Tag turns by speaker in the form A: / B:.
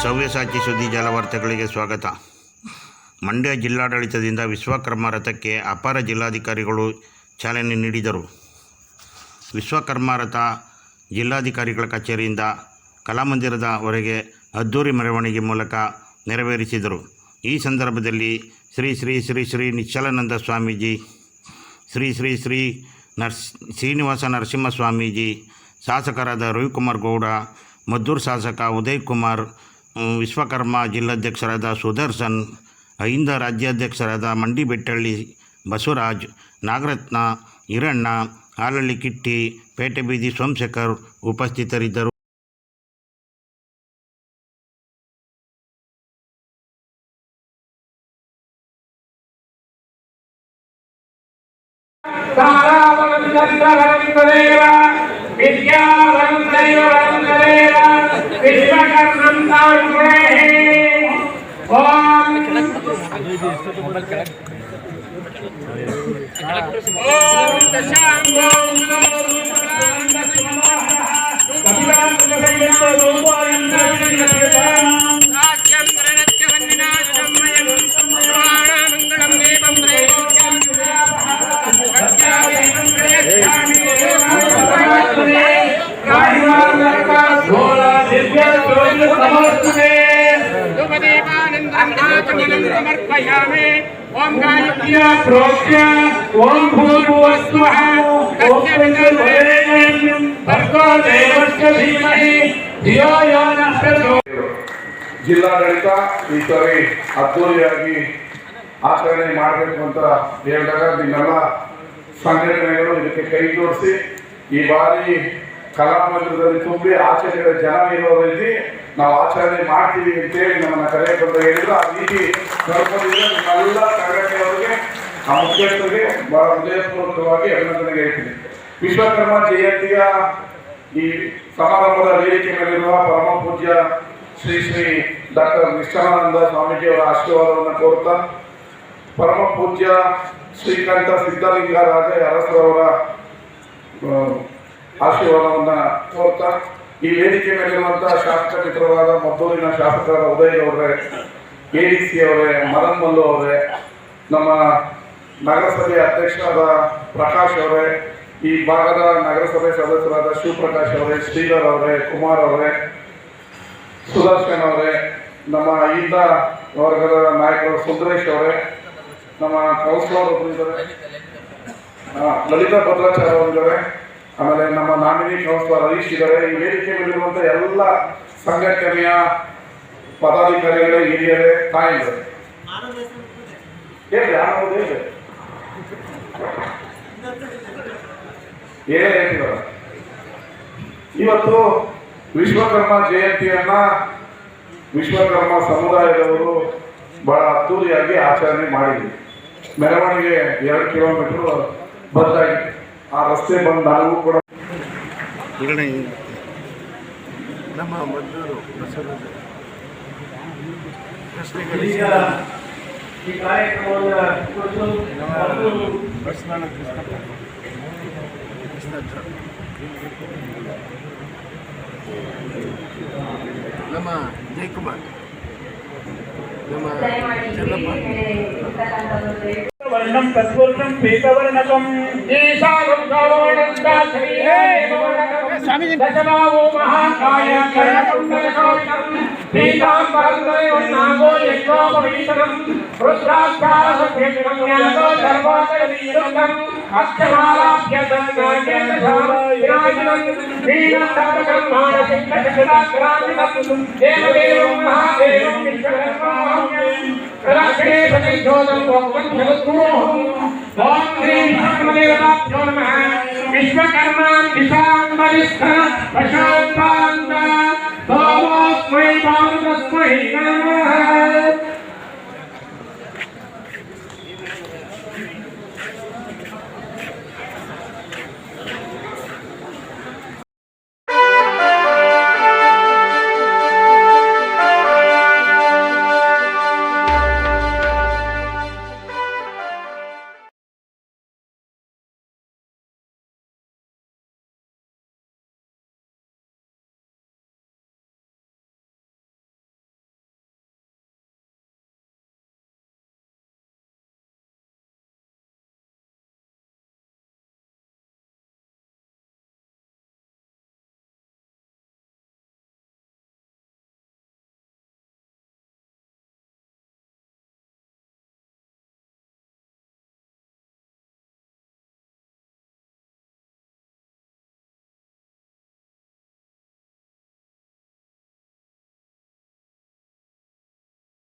A: ಸವ್ಯಸಾಚಿ ಸುದ್ದಿ ಜಾಲವಾರ್ತೆಗಳಿಗೆ ಸ್ವಾಗತ. ಮಂಡ್ಯ ಜಿಲ್ಲಾಡಳಿತದಿಂದ ವಿಶ್ವಕರ್ಮ ರಥಕ್ಕೆ ಅಪರ ಜಿಲ್ಲಾಧಿಕಾರಿಗಳು ಚಾಲನೆ ನೀಡಿದರು. ವಿಶ್ವಕರ್ಮ ರಥ ಜಿಲ್ಲಾಧಿಕಾರಿಗಳ ಕಚೇರಿಯಿಂದ ಕಲಾಮಂದಿರದವರೆಗೆ ಅದ್ದೂರಿ ಮೆರವಣಿಗೆ ಮೂಲಕ ನೆರವೇರಿಸಿದರು. ಈ ಸಂದರ್ಭದಲ್ಲಿ ಶ್ರೀ ಶ್ರೀ ಶ್ರೀ ಶ್ರೀ ನಿಶ್ಚಲಾನಂದ ಸ್ವಾಮೀಜಿ, ಶ್ರೀ ಶ್ರೀ ಶ್ರೀ ಶ್ರೀನಿವಾಸ ನರಸಿಂಹ ಸ್ವಾಮೀಜಿ, ಶಾಸಕರಾದ ರವಿಕುಮಾರ್ ಗೌಡ, ಮದ್ದೂರು ಶಾಸಕ ಉದಯ್ ಕುಮಾರ್, ವಿಶ್ವಕರ್ಮ ಜಿಲ್ಲಾಧ್ಯಕ್ಷರಾದ ಸುದರ್ಶನ್, ಅಹಿಂದ ರಾಜ್ಯಾಧ್ಯಕ್ಷರಾದ ಮಂಡಿ ಬೆಟ್ಟಳ್ಳಿ ಬಸವರಾಜ್, ನಾಗರತ್ನ, ಈರಣ್ಣ, ಹಾಲಳ್ಳಿ ಕಿಟ್ಟಿ, ಪೇಟೆ ಬೀದಿ ಸೋಮಶೇಖರ್ ಉಪಸ್ಥಿತರಿದ್ದರು.
B: ಜಿಲ್ಲಾಡಳಿತ ಈ ಸರಿ ಅದ್ದೂರಿಯಾಗಿ ಆಚರಣೆ ಮಾಡಬೇಕು ಅಂತ ಹೇಳಿದಾಗ ನಿಮ್ಮೆಲ್ಲ ಸಂಘಟನೆಗಳು ಇದಕ್ಕೆ ಕೈ ಜೋಡಿಸಿ ಈ ಬಾರಿ ಕಲಾಮಂದಿರದಲ್ಲಿ ತುಂಬಿ ಆಚರಣೆ ಜನ ಇರೋದ್ರಲ್ಲಿ ನಾವು ಆಚರಣೆ ಮಾಡ್ತೀವಿ ಅಂತೇಳಿ ನಮ್ಮನ್ನ ಕರೆ ಬಂದು ಹೇಳಿದ್ರು. ಆ ರೀತಿ ನಡ್ಕೊಂಡಿದ್ರೆ ನಿಮ್ಮೆಲ್ಲ ಸಂಘಟನೆಯವರಿಗೆ, ಆ ಮುಖ್ಯಸ್ಥರಿಗೆ ಬಹಳ ಹೃದಯಪೂರ್ವಕವಾಗಿ ಅಭಿನಂದನೆ ಹೇಳ್ತೀನಿ. ವಿಶ್ವಕರ್ಮ ಜಯಂತಿಯ ಈ ಸಮಾರಂಭದ ವೇದಿಕೆ ಮೇಲಿರುವ ಪರಮ ಪೂಜ್ಯ ಶ್ರೀ ಶ್ರೀ ಡಾಕ್ಟರ್ ನಿಶ್ಚಲಾನಂದ ಸ್ವಾಮೀಜಿಯವರ ಆಶೀರ್ವಾದವನ್ನು ಕೋರುತ್ತಾ, ಪರಮ ಪೂಜ್ಯ ಶ್ರೀಕಂಠ ಸಿದ್ಧಲಿಂಗರಾಜ ಅರಸರವರ ಆಶೀರ್ವಾದವನ್ನು ಕೋರ್ತಾ, ಈ ವೇದಿಕೆ ಮೇಲಿರುವಂತಹ ಶಾಸಕ ಮಿತ್ರರಾದ ಮದ್ದೂರಿನ ಶಾಸಕರಾದ ಉದಯ್ ಅವರೇ, ADC ಅವರೇ, ಮದನ್ ಮಲ್ಲು ಅವರೇ, ನಮ್ಮ ನಗರಸಭೆ ಅಧ್ಯಕ್ಷರಾದ ಪ್ರಕಾಶ್ ಅವರೇ, ಈ ಭಾಗದ ನಗರಸಭೆ ಸದಸ್ಯರಾದ ಶಿವಪ್ರಕಾಶ್ ಅವರೇ, ಶ್ರೀಧರ್ ಅವರೇ, ಕುಮಾರ್ ಅವರೇ, ಸುದರ್ಶನ್ ಅವರೇ, ನಮ್ಮ ಅಹಿಂದ ವರ್ಗದ ನಾಯಕರು ಸುಂದರೇಶ್ ಅವರೇ, ನಮ್ಮ ಕೌನ್ಸಿಲರ್ ಇದ್ದಾರೆ, ಲಲಿತಾ ಭದ್ರಾಚಾರ್ಯ ಅವರಿದ್ದಾರೆ, ಆಮೇಲೆ ನಮ್ಮ ನಾಮಿನಿ ಕೌನ್ಸಿಲರ್ ಹರೀಶ್ ಇದ್ದಾರೆ. ಈ ವೇದಿಕೆ ಮೇಲಿರುವಂಥ ಎಲ್ಲ ಸಂಘಟನೆಯ ಪದಾಧಿಕಾರಿಗಳೇ, ಹಿರಿಯರೇ, ತಾಯಿಗಳೇ, ಹೇಳಿ ಅನ್ನೋದು ಹೇಳಿ ಹೇಳ್ತಿದ್ದಾರೆ. ಇವತ್ತು ವಿಶ್ವಕರ್ಮ ಜಯಂತಿಯನ್ನ ವಿಶ್ವಕರ್ಮ ಸಮುದಾಯದವರು ಬಹಳ ಅದ್ದೂರಿಯಾಗಿ ಆಚರಣೆ ಮಾಡಿದ್ವಿ. ಮೆರವಣಿಗೆ 2 ಕಿಲೋಮೀಟರ್ ಬಂದಾಗಿ ಆ ರಸ್ತೆ ಬಂದು ನಾವು ಕೂಡ
C: ನಮ್ಮ ಮದ್ದೂರು ಈ ಕಾರ್ಯಕ್ರಮವನ್ನು ನಮ್ಮ ಜಯಕುಮಾರ್, ನಮ್ಮ ಚನ್ನಪ್ಪ
D: वर्णम तत्पुरुषम पीतवर्णकम ईशानं गौरवनंदाश्री दशनावो महाकाय कर्णकुंडलशोभितं पीताम्बरं नागो यज्ञोपवीतनं रुद्राक्षारसकृतं ज्ञातो सर्वोत्तरवीरं अक्षमालाभ्यदनाकेन्द्रधारयनं वीरतारकं मानसिकचक्राक्रान्तिनं देवदेवं महादेवं विश्वकर्मां रक्षणे प्रतिशोधं विश्वकर्मा दिशांबरिस्थ प्रशांतांता सोमोस्मै पावनस्मै नमः।